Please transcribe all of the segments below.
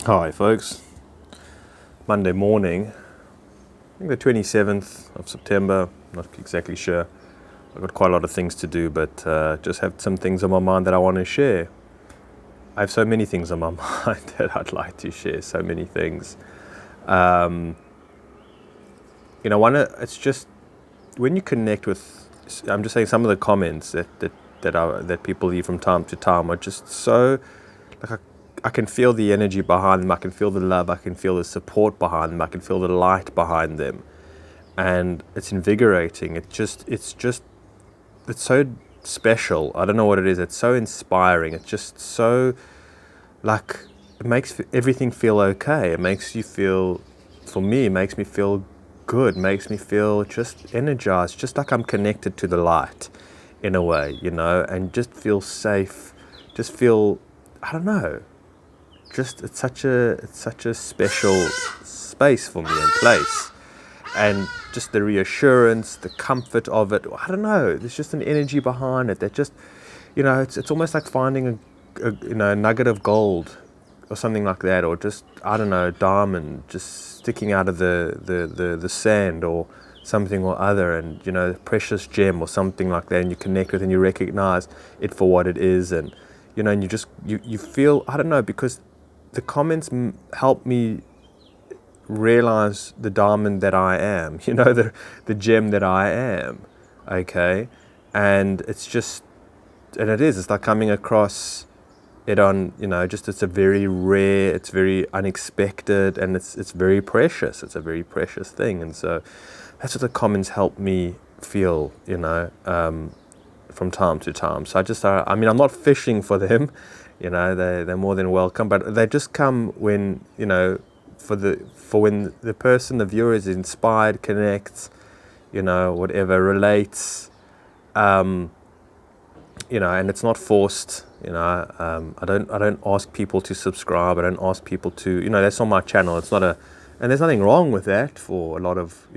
Hi folks, Monday morning, I think the 27th of September, not exactly sure. I've got quite a lot of things to do, but just have some things on my mind that I want to share. I have so many things on my mind that I'd like to share, so many things. It's just when you connect with, I'm just saying some of the comments that people leave from time to time are just so, like I can feel the energy behind them, I can feel the love, I can feel the support behind them, I can feel the light behind them. And it's invigorating. It's so special. I don't know what it is. It's so inspiring. It's just so, like, it makes everything feel okay. It makes you feel, for me, it makes me feel good. It makes me feel just energized, just like I'm connected to the light in a way, and just feel safe. Just feel, I don't know. Just it's such a special space for me and place. And just the reassurance, the comfort of it. I don't know. There's just an energy behind it that just, it's almost like finding a nugget of gold or something like that, or just, I don't know, a diamond just sticking out of the sand or something or other, and precious gem or something like that, and you connect with and you recognize it for what it is, and and you just you feel, I don't know, because the comments help me realize the diamond that I am, the gem that I am, okay? And it's like coming across it on, it's a very rare, it's very unexpected, and it's very precious. It's a very precious thing. And so that's what the comments help me feel, from time to time. So I'm not fishing for them, they're more than welcome, but they just come when, for when the viewer is inspired, connects, whatever, relates, and it's not forced. I don't ask people to subscribe. I don't ask people to, that's on my channel. It's not and there's nothing wrong with that for a lot of,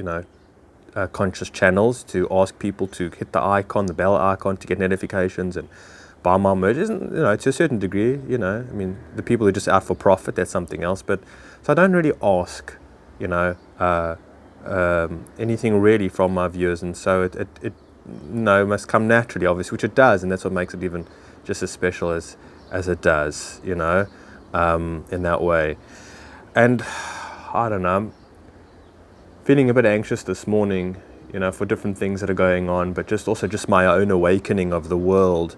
conscious channels, to ask people to hit the bell icon to get notifications and buy my merch. Isn't, to a certain degree, the people who are just out for profit, that's something else. But so I don't really ask, anything really from my viewers, and so it must come naturally, obviously, which it does, and that's what makes it even just as special as it does, in that way. And I don't know, I'm feeling a bit anxious this morning, for different things that are going on, but just my own awakening of the world.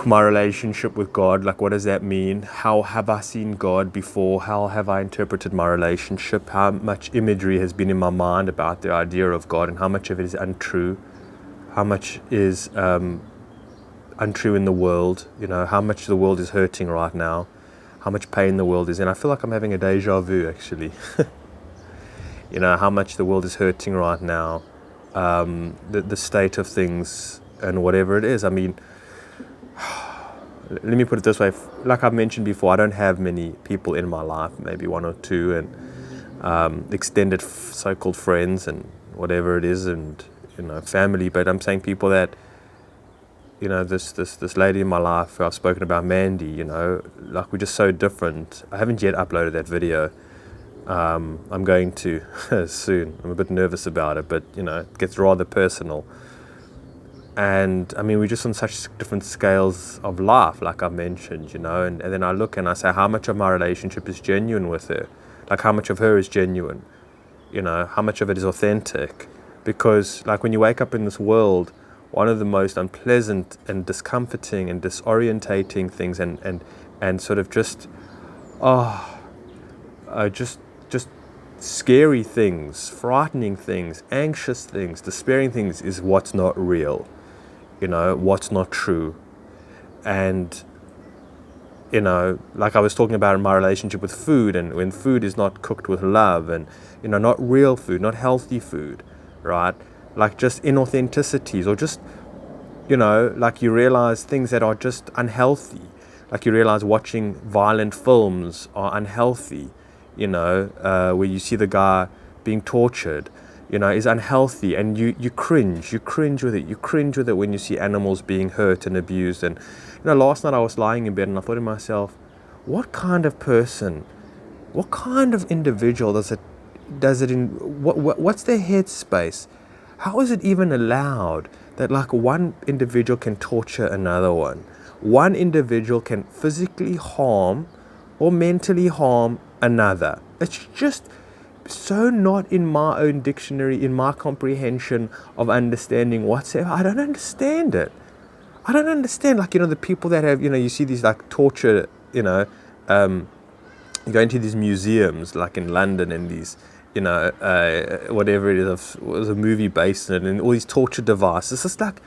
My relationship with God, like, what does that mean? How have I seen God before? How have I interpreted my relationship? How much imagery has been in my mind about the idea of God, and how much of it is untrue? How much is untrue in the world? How much the world is hurting right now? How much pain the world is in? I feel like I'm having a deja vu, actually. How much the world is hurting right now, the state of things, and whatever it is. Let me put it this way. Like I've mentioned before, I don't have many people in my life, maybe one or two, and extended so-called friends and whatever it is, and family. But I'm saying people that, this lady in my life who I've spoken about, Mandy, like, we're just so different. I haven't yet uploaded that video. I'm going to soon. I'm a bit nervous about it, but it gets rather personal. And we're just on such different scales of life, like I mentioned, and then I look and I say, how much of my relationship is genuine with her? Like, how much of her is genuine? How much of it is authentic? Because, like, when you wake up in this world, one of the most unpleasant and discomforting and disorientating things, and sort of just scary things, frightening things, anxious things, despairing things, is what's not real. What's not true. And, like I was talking about in my relationship with food, and when food is not cooked with love, and, not real food, not healthy food, right? Like, just inauthenticities, or just, like, you realize things that are just unhealthy. Like, you realize watching violent films are unhealthy, where you see the guy being tortured, is unhealthy, and you cringe with it when you see animals being hurt and abused. And last night I was lying in bed and I thought to myself, what kind of person, what kind of individual does it in, what's their headspace? How is it even allowed that like one individual can torture another one? One individual can physically harm or mentally harm another. It's just so not in my own dictionary, in my comprehension of understanding whatsoever. I don't understand it. I don't understand, like, the people that have, you see these like torture, you go into these museums like in London and these, whatever it is, was a movie based on it, and all these torture devices. It's like,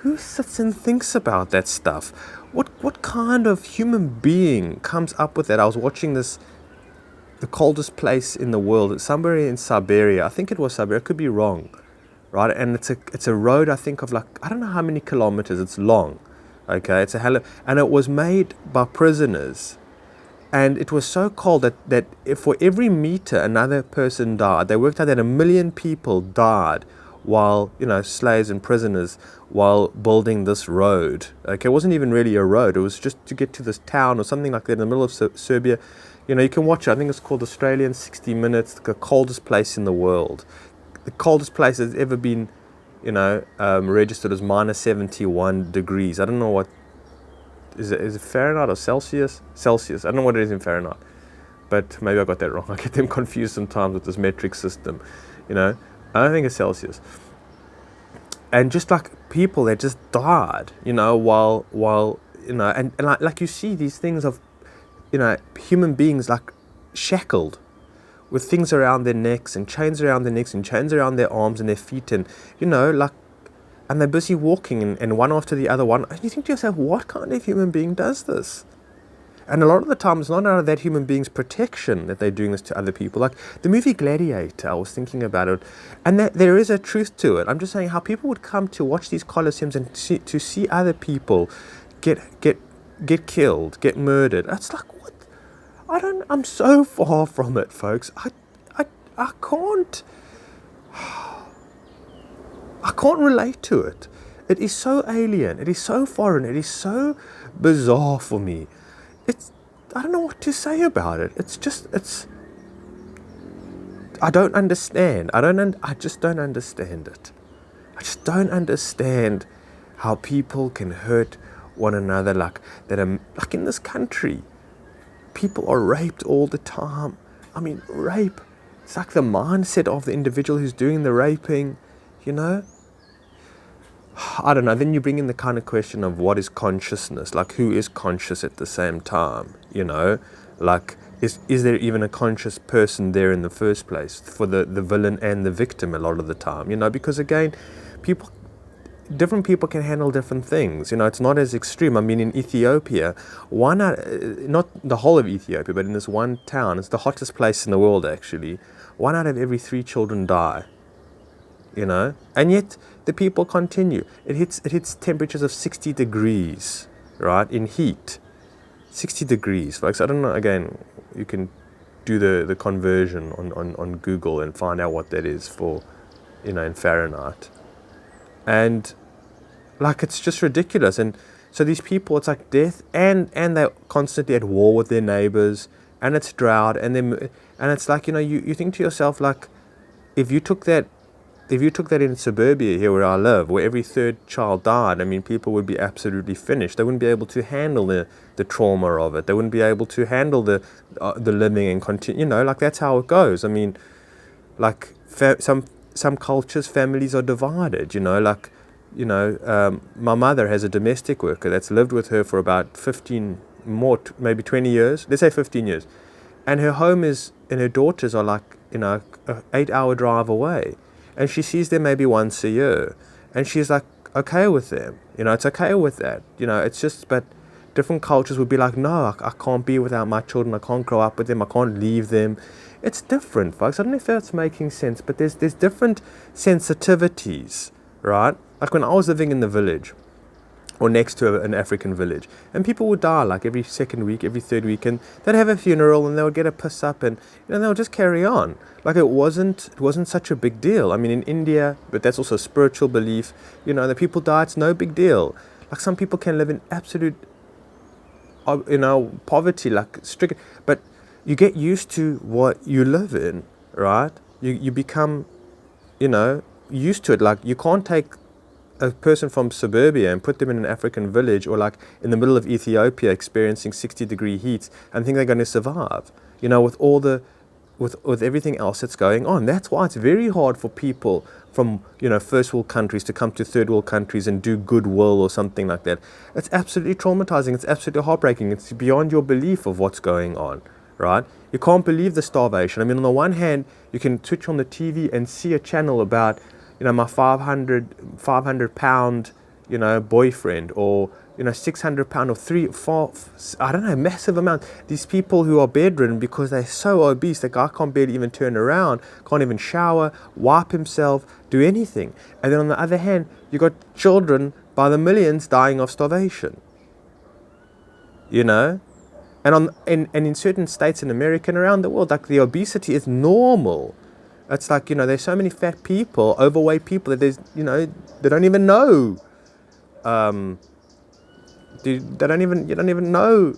who sits and thinks about that stuff? What kind of human being comes up with that? I was watching this, the coldest place in the world. It's somewhere in Siberia. I think it was Siberia. I could be wrong, right? And it's a road, I think, of like, I don't know how many kilometers. It's long, okay? It's a hell of, and it was made by prisoners. And it was so cold that if for every meter another person died, they worked out that 1 million people died while, slaves and prisoners, while building this road. Okay, it wasn't even really a road. It was just to get to this town or something like that in the middle of Serbia. You can watch it. I think it's called Australian 60 Minutes, the coldest place in the world. The coldest place that's ever been, registered as minus 71 degrees. I don't know what, is it Fahrenheit or Celsius? Celsius. I don't know what it is in Fahrenheit. But maybe I got that wrong. I get them confused sometimes with this metric system. I don't think it's Celsius. And just like people that just died, while and like you see these things of, human beings like shackled with things around their necks and chains around their necks and chains around their arms and their feet, and like, and they're busy walking and one after the other one. And you think to yourself, what kind of human being does this? And a lot of the time, it's not out of that human being's protection that they're doing this to other people. Like the movie Gladiator, I was thinking about it, and there is a truth to it. I'm just saying how people would come to watch these Colosseums and to see other people get killed, get murdered. That's like, what? I'm so far from it, folks. I can't relate to it. It is so alien. It is so foreign. It is so bizarre for me. I don't know what to say about it. I don't understand. I just don't understand it. I just don't understand how people can hurt one another like that. Like in this country, people are raped all the time. I mean, rape. It's like the mindset of the individual who's doing the raping, I don't know. Then you bring in the kind of question of what is consciousness? Like, who is conscious at the same time? Like, is there even a conscious person there in the first place for the villain and the victim a lot of the time? Because again, different people can handle different things. It's not as extreme. I mean, in Ethiopia, not the whole of Ethiopia, but in this one town, it's the hottest place in the world actually. 1 out of every 3 children die. And yet the people continue. It hits temperatures of 60 degrees, right, in heat. 60 degrees, folks. I don't know, again, you can do the conversion on Google and find out what that is for, in Fahrenheit. And like, it's just ridiculous. And so these people, it's like death, and they're constantly at war with their neighbors, and it's drought, and it's like, you think to yourself, like, if you took that in suburbia here where I live, where every 3rd child died, I mean, people would be absolutely finished. They wouldn't be able to handle the trauma of it. They wouldn't be able to handle the living and continue. Like, that's how it goes. I mean, like some cultures, families are divided. Like, my mother has a domestic worker that's lived with her for about 15, maybe 20 years. Let's say 15 years, and her home and her daughters are like, an 8-hour drive away. And she sees them maybe once a year. And she's like, okay with them. It's okay with that. It's just, but different cultures would be like, no, I can't be without my children. I can't grow up with them. I can't leave them. It's different, folks. I don't know if that's making sense, but there's different sensitivities, right? Like when I was living in the village, or next to an African village, and people would die like every 2nd week, every 3rd week, and they'd have a funeral and they would get a piss up, and they'll just carry on. Like it wasn't such a big deal. I mean, in India, but that's also a spiritual belief, the people die, it's no big deal. Like some people can live in absolute poverty, like strict. But you get used to what you live in, right? You become, used to it. Like you can't take a person from suburbia and put them in an African village or like in the middle of Ethiopia experiencing 60-degree heat and think they're going to survive, with all the with everything else that's going on. That's why it's very hard for people from first world countries to come to third world countries and do goodwill or something like that. It's absolutely traumatizing. It's absolutely heartbreaking. It's beyond your belief of what's going on, right? You can't believe the starvation. I mean, on the one hand, you can switch on the TV and see a channel about my 500 pound boyfriend, or 600 pound or 3 4, I don't know, massive amount. These people who are bedridden because they're so obese, the guy can't barely even turn around, can't even shower, wipe himself, do anything. And then on the other hand, you got children by the millions dying of starvation, and in certain states in America and around the world, like the obesity is normal. It's like, there's so many fat people, overweight people that there's, they don't even know. You don't even know,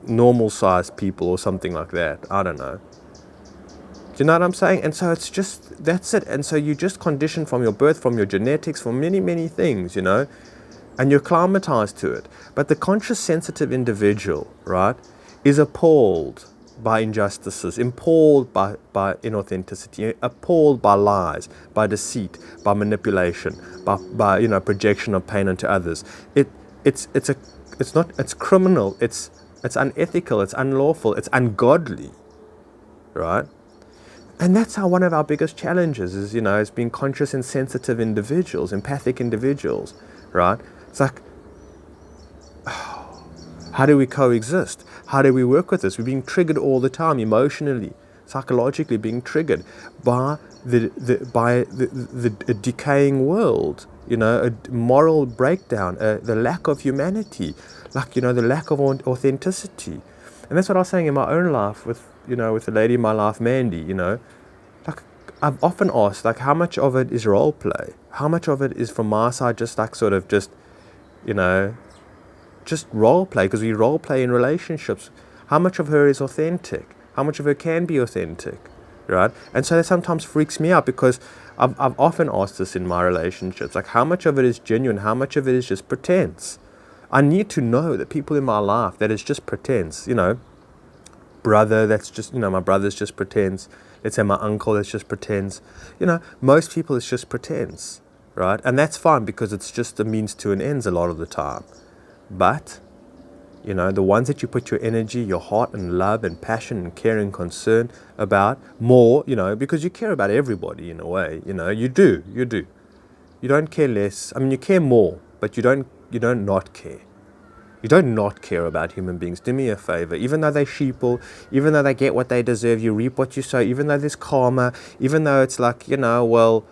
normal sized people or something like that. I don't know. Do you know what I'm saying? And so it's just, that's it. And so you just conditioned from your birth, from your genetics, from many, many things, and you're acclimatized to it. But the conscious, sensitive individual, right, is appalled by injustices, appalled by inauthenticity, appalled by lies, by deceit, by manipulation, by projection of pain onto others. It's criminal, it's unethical, it's unlawful, it's ungodly, right? And that's how one of our biggest challenges is being conscious and sensitive individuals, empathic individuals, right? It's like, how do we coexist? How do we work with this? We're being triggered all the time, emotionally, psychologically, being triggered by the decaying world, a moral breakdown, the lack of humanity, the lack of authenticity. And that's what I was saying in my own life with the lady in my life, Mandy. Like I've often asked, like, how much of it is role play? How much of it is from my side just role play, because we role play in relationships? How much of her is authentic? How much of her can be authentic, right? And so that sometimes freaks me out, because I've often asked this in my relationships, like, how much of it is genuine? How much of it is just pretense? I need to know that people in my life that is just pretense, brother, that's just, my brother's just pretense. Let's say my uncle, that's just pretense. Most people, it's just pretense, right? And that's fine, because it's just a means to an end a lot of the time. But, the ones that you put your energy, your heart and love and passion and care and concern about more, because you care about everybody in a way, you do. You don't care less. I mean, you care more, but you don't not care. You don't not care about human beings. Do me a favor. Even though they're sheeple, even though they get what they deserve, you reap what you sow, even though there's karma, even though it's like, your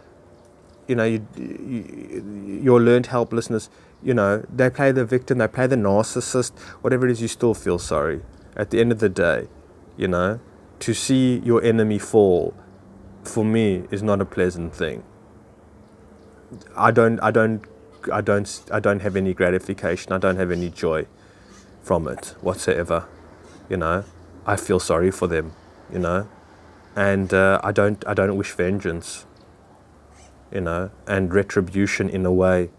learned helplessness, they play the victim, they play the narcissist, whatever it is, you still feel sorry. At the end of the day, to see your enemy fall, for me, is not a pleasant thing. I don't have any gratification. I don't have any joy from it whatsoever. I feel sorry for them, and I don't wish vengeance, and retribution in a way.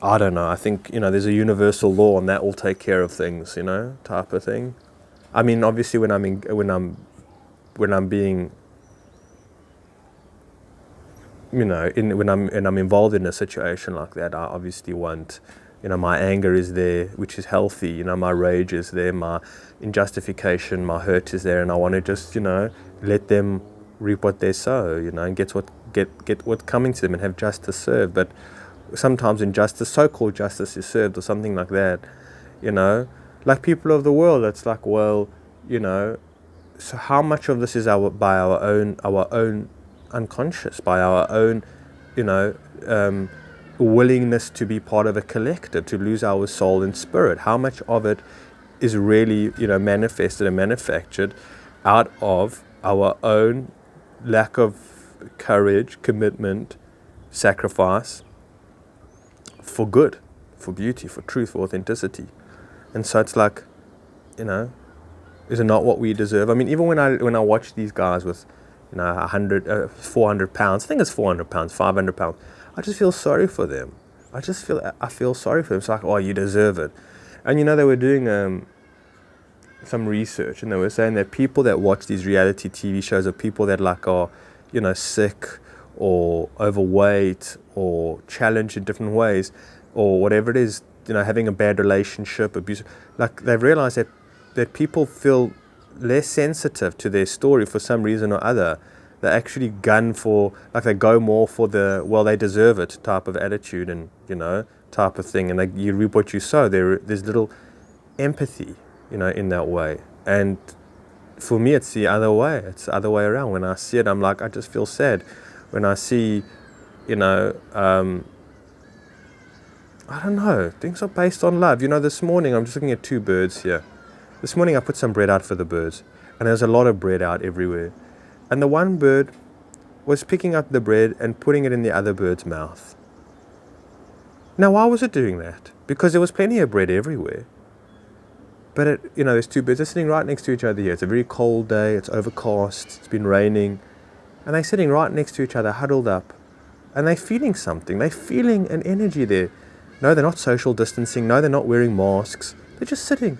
I don't know. I think, there's a universal law and that will take care of things, type of thing. I mean, obviously when I'm being, when I'm involved in a situation like that, I obviously want, my anger is there, which is healthy, my rage is there, my injustification, my hurt is there, and I want to just, let them reap what they sow, and get what's coming to them and have justice served. But sometimes injustice, so-called justice, is served or something like that, like people of the world. It's like, well, so how much of this is by our own unconscious, by our own, willingness to be part of a collective, to lose our soul and spirit? How much of it is really, manifested and manufactured out of our own lack of courage, commitment, sacrifice for good, for beauty, for truth, for authenticity. And so it's like, you know, is it not what we deserve? I mean, even when I watch these guys with, 400 pounds, I think it's 400 pounds, 500 pounds, I just feel sorry for them. I feel sorry for them. It's like, oh, you deserve it. And they were doing some research, and they were saying that people that watch these reality TV shows are people that are, sick or overweight or challenged in different ways or whatever it is, having a bad relationship, abuse. Like, they've realized that people feel less sensitive to their story for some reason or other. They actually they go more for the, well, they deserve it type of attitude and, type of thing. And you reap what you sow. There's little empathy, in that way. And for me, it's the other way. It's the other way around. When I see it, I'm like, I just feel sad. When I see, I don't know, things are based on love. This morning, I'm just looking at two birds here. This morning, I put some bread out for the birds. And there's a lot of bread out everywhere. And the one bird was picking up the bread and putting it in the other bird's mouth. Now, why was it doing that? Because there was plenty of bread everywhere. But there's two birds. They're sitting right next to each other here. It's a very cold day. It's overcast. It's been raining. And they're sitting right next to each other, huddled up. And they're feeling something. They're feeling an energy there. No, they're not social distancing. No, they're not wearing masks. They're just sitting.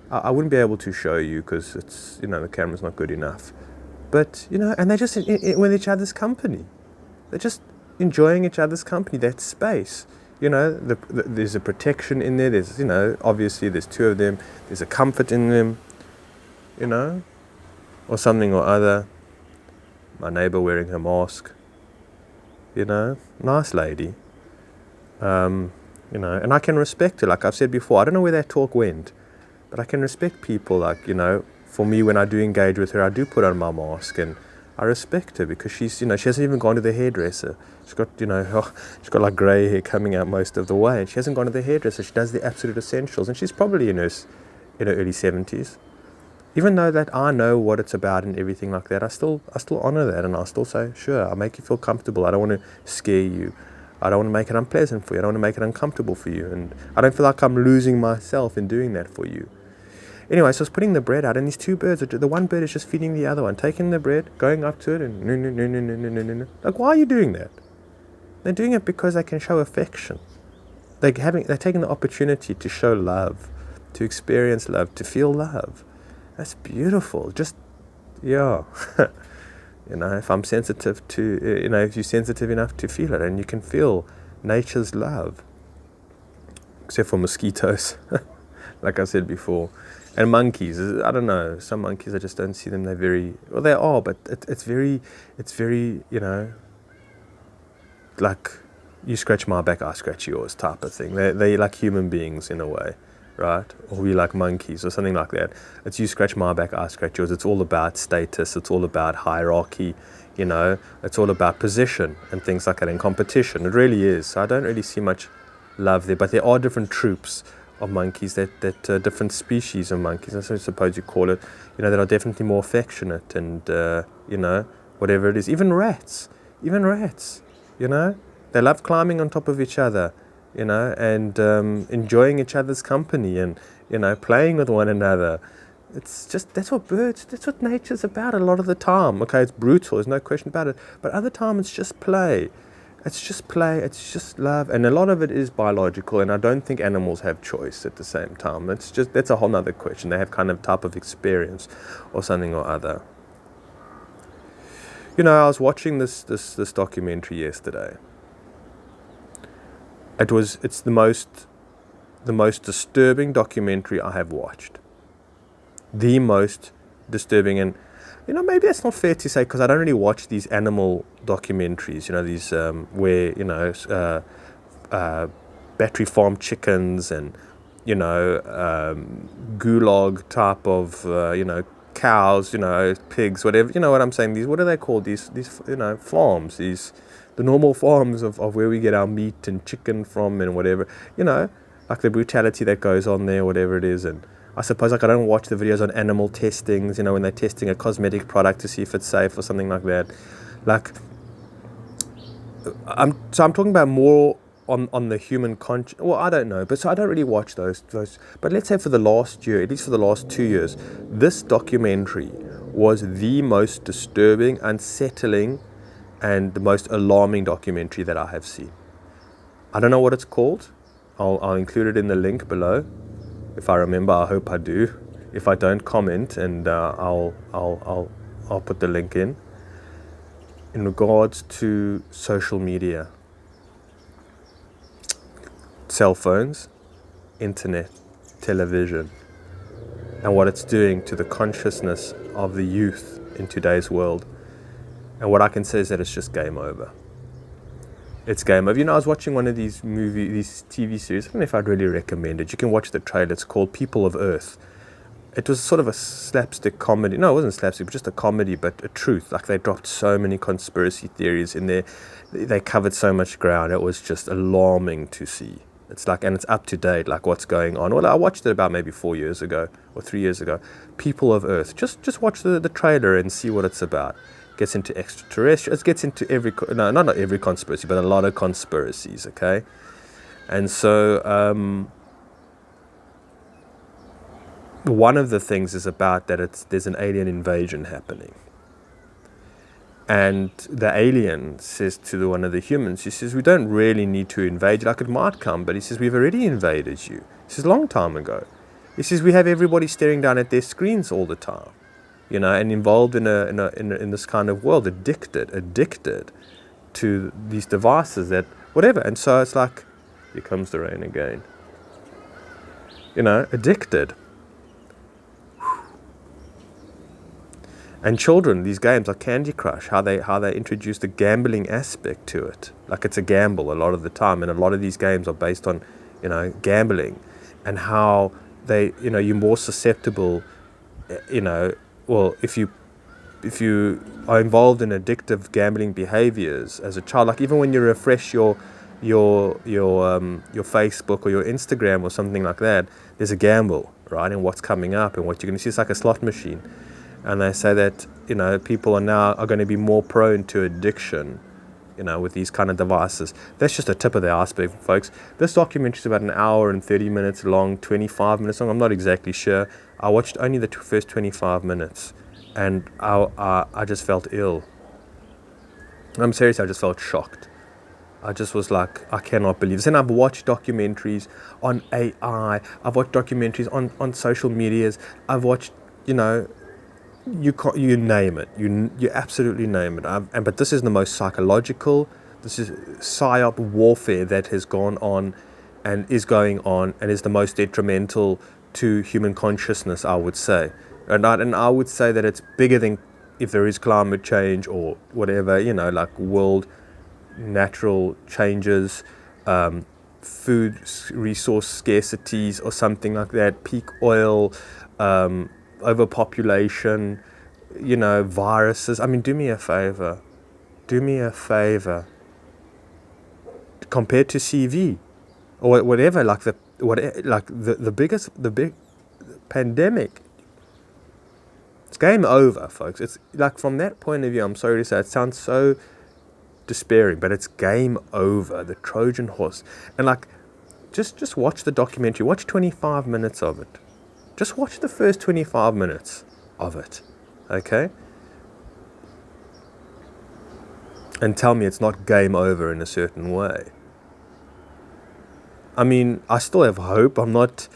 I wouldn't be able to show you because it's, the camera's not good enough. But, and they're just with each other's company. They're just enjoying each other's company, that space. There's a protection in there. There's, obviously there's two of them. There's a comfort in them, or something or other. My neighbor wearing her mask, nice lady. And I can respect her. Like I've said before, I don't know where that talk went, but I can respect people. Like, for me, when I do engage with her, I do put on my mask, and I respect her because she's, she hasn't even gone to the hairdresser. She's got, she's got like grey hair coming out most of the way, and she hasn't gone to the hairdresser. She does the absolute essentials, and she's probably in her early 70s. Even though that I know what it's about and everything like that, I still honor that, and I still say, sure, I'll make you feel comfortable. I don't want to scare you. I don't want to make it unpleasant for you. I don't want to make it uncomfortable for you, and I don't feel like I'm losing myself in doing that for you. Anyway, so I was putting the bread out, and these two birds, the one bird is just feeding the other one, taking the bread, going up to it, and no. Like, why are you doing that? They're doing it because they can show affection. They're taking the opportunity to show love, to experience love, to feel love. That's beautiful. Just, yeah. If I'm sensitive to, if you're sensitive enough to feel it, and you can feel nature's love, except for mosquitoes, like I said before. And monkeys, I don't know, some monkeys, I just don't see them, they're very, well, they are, but it's very, like, you scratch my back, I scratch yours type of thing. They're like human beings in a way, right? Or we like monkeys or something like that. It's you scratch my back, I scratch yours. It's all about status, it's all about hierarchy, it's all about position and things like that, in competition. It really is. So I don't really see much love there, but there are different troops of monkeys, that different species of monkeys, I suppose you call it, that are definitely more affectionate and, whatever it is. Even rats, they love climbing on top of each other, and enjoying each other's company and, playing with one another. It's just, that's what nature's about a lot of the time. Okay, it's brutal, there's no question about it, but other time it's just play. It's just play, it's just love, and a lot of it is biological, and I don't think animals have choice at the same time. That's a whole nother question. They have kind of type of experience or something or other. I was watching this documentary yesterday. It's the most disturbing documentary I have watched. The most disturbing, and maybe that's not fair to say, because I don't really watch these animal documentaries, these where, battery farm chickens and, gulag type of, cows, pigs, whatever, you know what I'm saying, what are they called, these farms, the normal farms of where we get our meat and chicken from and whatever, like the brutality that goes on there, whatever it is. And I suppose, like, I don't watch the videos on animal testings, when they're testing a cosmetic product to see if it's safe or something like that. Like, I'm talking about more on the human conscience. Well, I don't know, but so I don't really watch those. But let's say for the last year, at least for the last 2 years, this documentary was the most disturbing, unsettling, and the most alarming documentary that I have seen. I don't know what it's called. I'll include it in the link below. If I remember, I hope I do. If I don't, comment, and I'll put the link in regards to social media, cell phones, internet, television, and what it's doing to the consciousness of the youth in today's world. And what I can say is that it's just game over. It's game over. I was watching one of these TV series. I don't know if I'd really recommend it. You can watch the trailer. It's called People of Earth. It was sort of a slapstick comedy. No, it wasn't slapstick, it was just a comedy, but a truth. Like, they dropped so many conspiracy theories in there. They covered so much ground. It was just alarming to see. It's like, and it's up to date, like what's going on. Well, I watched it about maybe 4 years ago or 3 years ago. People of Earth. Just watch the trailer and see what it's about. Gets into extraterrestrials. It gets into not every conspiracy, but a lot of conspiracies, okay? And so, one of the things is about that there's an alien invasion happening. And the alien says to one of the humans, he says, we don't really need to invade you. Like, it might come, but he says, we've already invaded you. He says, a long time ago. He says, we have everybody staring down at their screens all the time, and involved in this kind of world, addicted to these devices that, whatever. And so it's like, here comes the rain again. Addicted. And children, these games like Candy Crush, how they introduce the gambling aspect to it. Like, it's a gamble a lot of the time, and a lot of these games are based on, gambling, and how they, you're more susceptible, well, if you are involved in addictive gambling behaviors as a child, like even when you refresh your Facebook or your Instagram or something like that, there's a gamble, right, and what's coming up and what you're going to see. It's like a slot machine. And they say that, people are going to be more prone to addiction, with these kind of devices. That's just a tip of the iceberg, folks. This documentary is about an hour and 30 minutes long, 25 minutes long. I'm not exactly sure. I watched only the first 25 minutes, and I just felt ill. I'm serious, I just felt shocked. I just was like, I cannot believe this. And I've watched documentaries on AI. I've watched documentaries on social medias. I've watched, you name it. You absolutely name it. But this is the most psychological. This is psyop warfare that has gone on, and is going on, and is the most detrimental to human consciousness, I would say. And I would say that it's bigger than if there is climate change or whatever. Like world natural changes, food resource scarcities or something like that. Peak oil. Overpopulation, viruses. I mean, do me a favor. Compared to CV or whatever, the big pandemic. It's game over, folks. It's like, from that point of view, I'm sorry to say, it sounds so despairing, but it's game over. The Trojan horse. And like, just watch the documentary. Watch 25 minutes of it. Just watch the first 25 minutes of it, okay? And tell me it's not game over in a certain way. I mean, I still have hope. I'm not,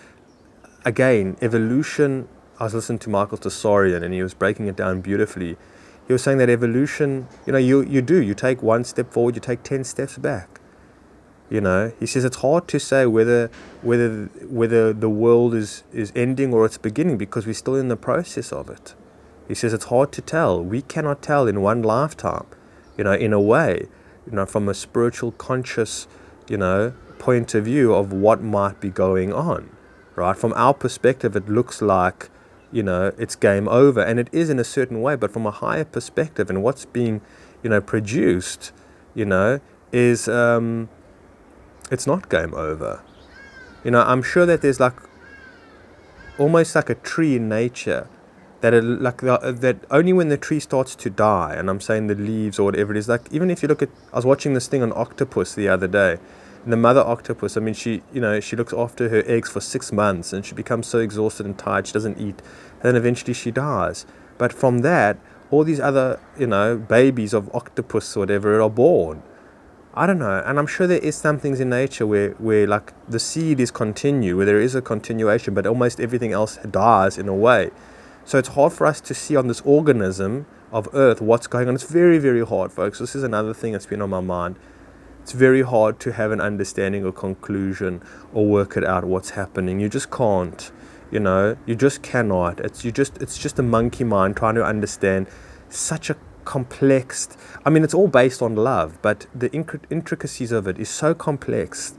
again, evolution. I was listening to Michael Tsarian, and he was breaking it down beautifully. He was saying that evolution, you take one step forward, you take 10 steps back. He says it's hard to say whether the world is ending or it's beginning, because we're still in the process of it. He says it's hard to tell. We cannot tell in one lifetime, in a way, from a spiritual conscious, point of view of what might be going on, right? From our perspective, it looks like, it's game over, and it is in a certain way, but from a higher perspective, and what's being, produced, is, it's not game over. I'm sure that there's almost like a tree in nature that only when the tree starts to die, and I'm saying the leaves or whatever it is, like even if you look at, I was watching this thing on octopus the other day, And the mother octopus, I mean, she looks after her eggs for 6 months, and she becomes so exhausted and tired she doesn't eat, and then eventually she dies. But from that, all these other, babies of octopus or whatever are born. I don't know, and I'm sure there is some things in nature where like the seed is continued, where there is a continuation, but almost everything else dies in a way. So it's hard for us to see on this organism of Earth what's going on. It's very, very hard, folks. This is another thing that's been on my mind. It's very hard to have an understanding or conclusion or work it out what's happening. You just can't, you just cannot. It's just a monkey mind trying to understand such a complex. I mean, it's all based on love, but the intricacies of it is so complex,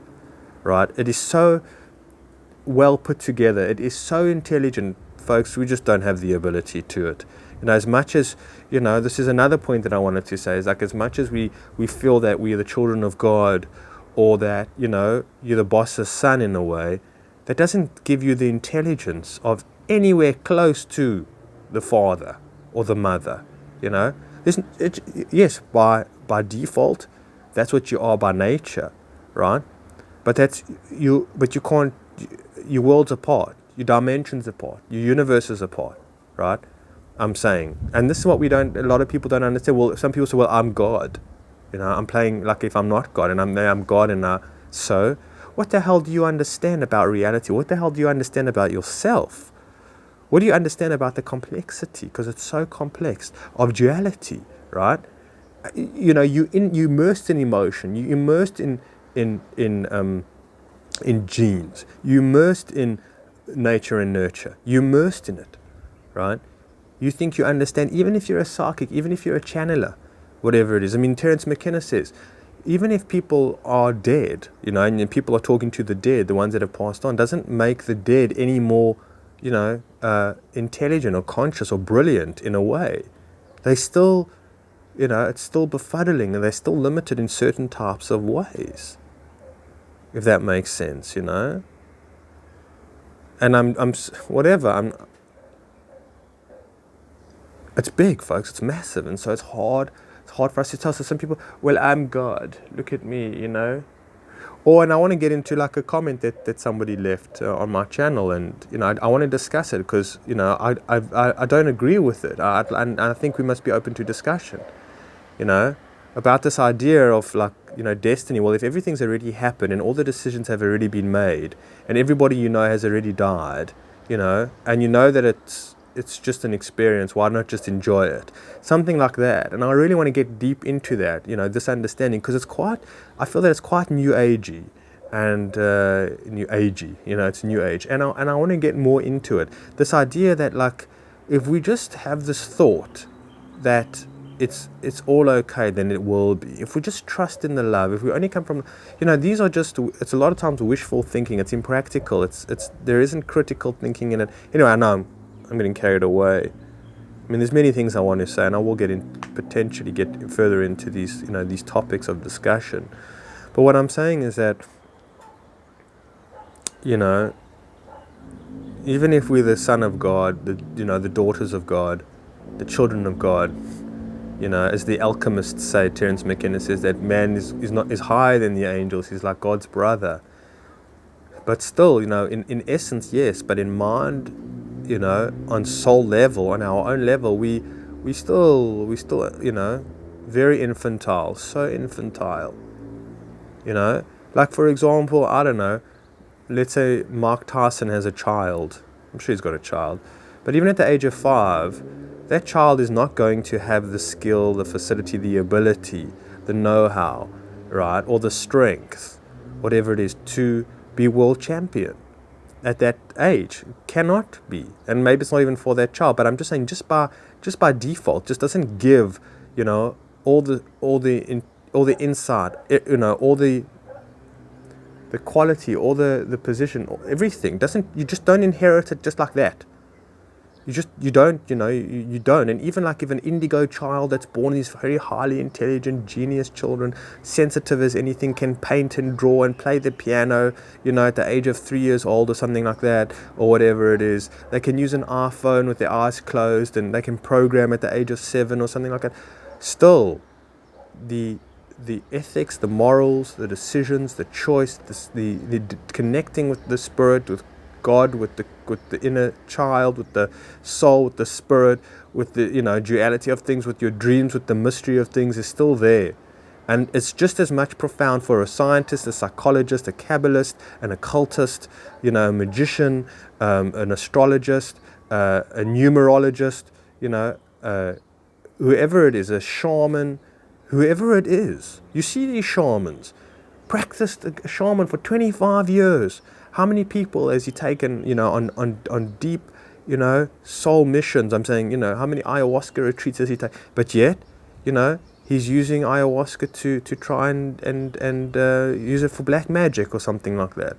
right? It is so well put together. It is so intelligent, folks. We just don't have the ability to it. As much as, this is another point that I wanted to say, is like as much as we feel that we are the children of God, or that, you're the boss's son in a way, that doesn't give you the intelligence of anywhere close to the father or the mother, Yes, by default, that's what you are by nature, right? But you can't, your world's apart, your dimensions apart, your universe is apart, right? I'm saying, and this is what a lot of people don't understand. Well, some people say, well, I'm God, I'm playing like if I'm not God, and I'm God, and so what the hell do you understand about reality? What the hell do you understand about yourself? What do you understand about the complexity? Because it's so complex of duality, right? You immersed in emotion, you immersed in genes, you immersed in nature and nurture, you immersed in it, right? You think you understand, even if you're a psychic, even if you're a channeler, whatever it is. I mean, Terence McKenna says, even if people are dead, and people are talking to the dead, the ones that have passed on, doesn't make the dead any more, intelligent or conscious or brilliant in a way. They still, it's still befuddling, and they're still limited in certain types of ways, if that makes sense, And it's big, folks. It's massive, and so it's hard. It's hard for us to tell. So some people, well, I'm God. Look at me, and I want to get into like a comment that somebody left on my channel, and I want to discuss it because I don't agree with it. And I think we must be open to discussion. About this idea of like destiny. Well, if everything's already happened and all the decisions have already been made, and everybody has already died, and that it's just an experience, why not just enjoy it? Something like that. And I really want to get deep into that, this understanding, because I feel that it's quite new agey and new agey, it's new age. And I want to get more into it. This idea that like, if we just have this thought that it's all okay, then it will be. If we just trust in the love, if we only come from, these are just, it's a lot of times wishful thinking, it's impractical, there isn't critical thinking in it. Anyway, I know I'm getting carried away. I mean, there's many things I want to say, and I will potentially get further into these, these topics of discussion. But what I'm saying is that, even if we're the son of God, the daughters of God, the children of God, as the alchemists say, Terence McKenna says that man is higher than the angels. He's like God's brother. But still, in essence, yes, but in mind, on soul level, on our own level, we still, very infantile, so infantile, like for example, I don't know, let's say Mark Tyson has a child. I'm sure he's got a child, but even at the age of 5, that child is not going to have the skill, the facility, the ability, the know-how, right, or the strength, whatever it is, to be world champion. At that age, cannot be, and maybe it's not even for that child. But I'm just saying, just by default, just doesn't give, all the insight, all the quality, all the position, everything. You just don't inherit it just like that. You don't. And even like if an indigo child that's born, these very highly intelligent, genius children, sensitive as anything, can paint and draw and play the piano, at the age of 3 years old or something like that, or whatever it is. They can use an iPhone with their eyes closed, and they can program at the age of 7 or something like that. Still, the the ethics, the morals, the decisions, the choice, the connecting with the spirit, with God, with the inner child, with the soul, with the spirit, with the duality of things, with your dreams, with the mystery of things is still there. And it's just as much profound for a scientist, a psychologist, a Kabbalist, an occultist, a magician, an astrologist, a numerologist, whoever it is, a shaman, whoever it is. You see these shamans, practiced a shaman for 25 years. How many people has he taken, on deep, soul missions? I'm saying, how many ayahuasca retreats has he taken? But yet, he's using ayahuasca to try and use it for black magic or something like that.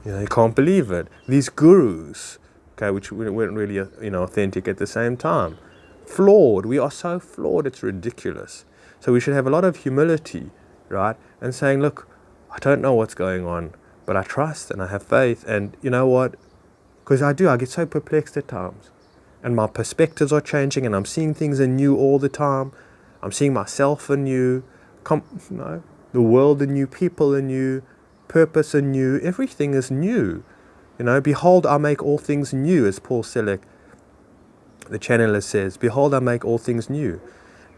You can't believe it. These gurus, okay, which weren't really, authentic at the same time. Flawed. We are so flawed, it's ridiculous. So we should have a lot of humility, right? And saying, look, I don't know what's going on, but I trust and I have faith. And you know what? Because I get so perplexed at times. And my perspectives are changing and I'm seeing things anew all the time. I'm seeing myself anew, the world anew, people anew, purpose anew. Everything is new. Behold, I make all things new, as Paul Selig, the channeler, says. Behold, I make all things new.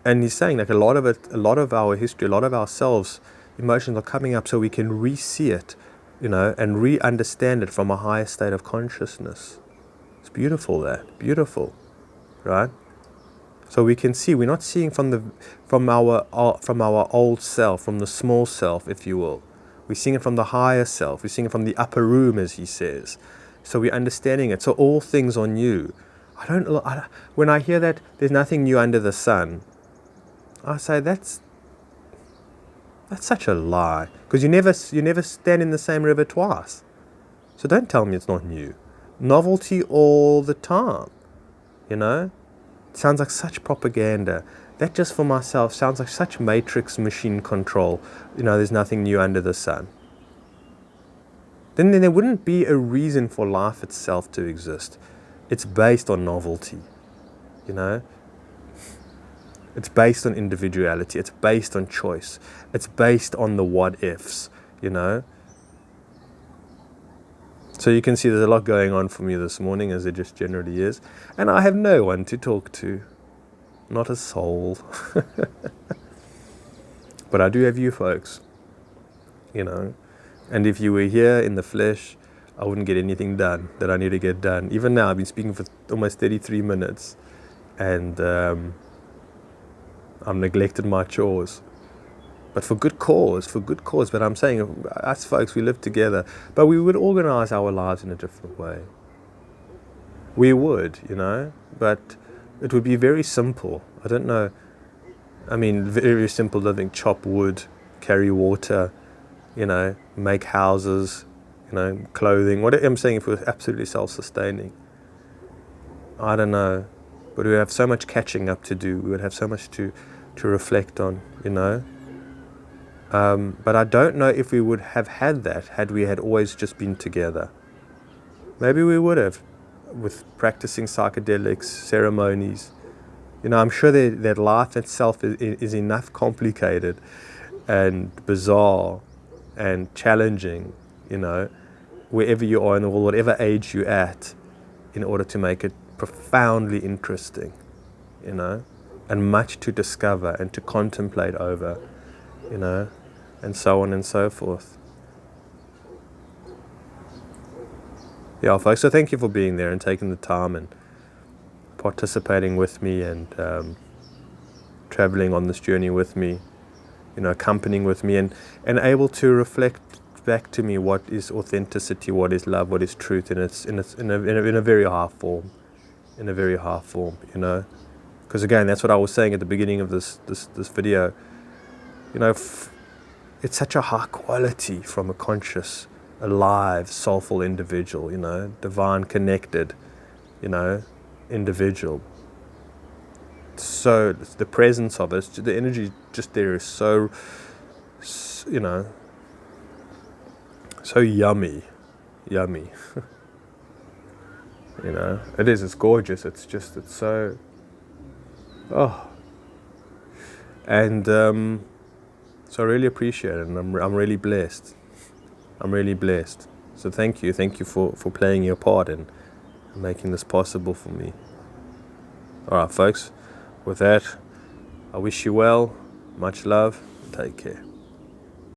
And he's saying like a lot of our history, a lot of ourselves, emotions are coming up so we can re-see it, and re-understand it from a higher state of consciousness. It's beautiful, beautiful, right? So we can see, we're not seeing from our old self, from the small self, if you will. We're seeing it from the higher self. We're seeing it from the upper room, as he says. So we're understanding it. So all things are new. When I hear that there's nothing new under the sun, I say that's such a lie. Because you never stand in the same river twice. So don't tell me it's not new. Novelty all the time, Sounds like such propaganda. That just for myself sounds like such matrix machine control. There's nothing new under the sun. Then there wouldn't be a reason for life itself to exist. It's based on novelty, It's based on individuality. It's based on choice. It's based on the what ifs, So you can see there's a lot going on for me this morning, as there just generally is. And I have no one to talk to. Not a soul. But I do have you folks, And if you were here in the flesh, I wouldn't get anything done that I need to get done. Even now, I've been speaking for almost 33 minutes. And I've neglected my chores. But for good cause. But I'm saying, us folks, we live together. But we would organize our lives in a different way. We would, But it would be very simple. I don't know. I mean, very simple living. Chop wood, carry water, make houses, clothing. What I'm saying, if we're absolutely self-sustaining. I don't know. But we would have so much catching up to do. We would have so much to reflect on, But I don't know if we would have had that had we had always just been together. Maybe we would have, with practicing psychedelics, ceremonies. I'm sure that life itself is enough complicated and bizarre and challenging, wherever you are in the world, whatever age you're at, in order to make it profoundly interesting, and much to discover and to contemplate over, and so on and so forth. Yeah, folks, so thank you for being there and taking the time and participating with me and traveling on this journey with me, accompanying with me and able to reflect back to me what is authenticity, what is love, what is truth, and it's in a very high form, Because again, that's what I was saying at the beginning of this video. It's such a high quality from a conscious, alive, soulful individual, divine connected, individual. So the presence of it, the energy just there is so, so yummy. It is, it's gorgeous. It's so, oh. And So I really appreciate it, and I'm really blessed. I'm really blessed. So thank you for playing your part and making this possible for me. All right, folks. With that, I wish you well. Much love. Take care.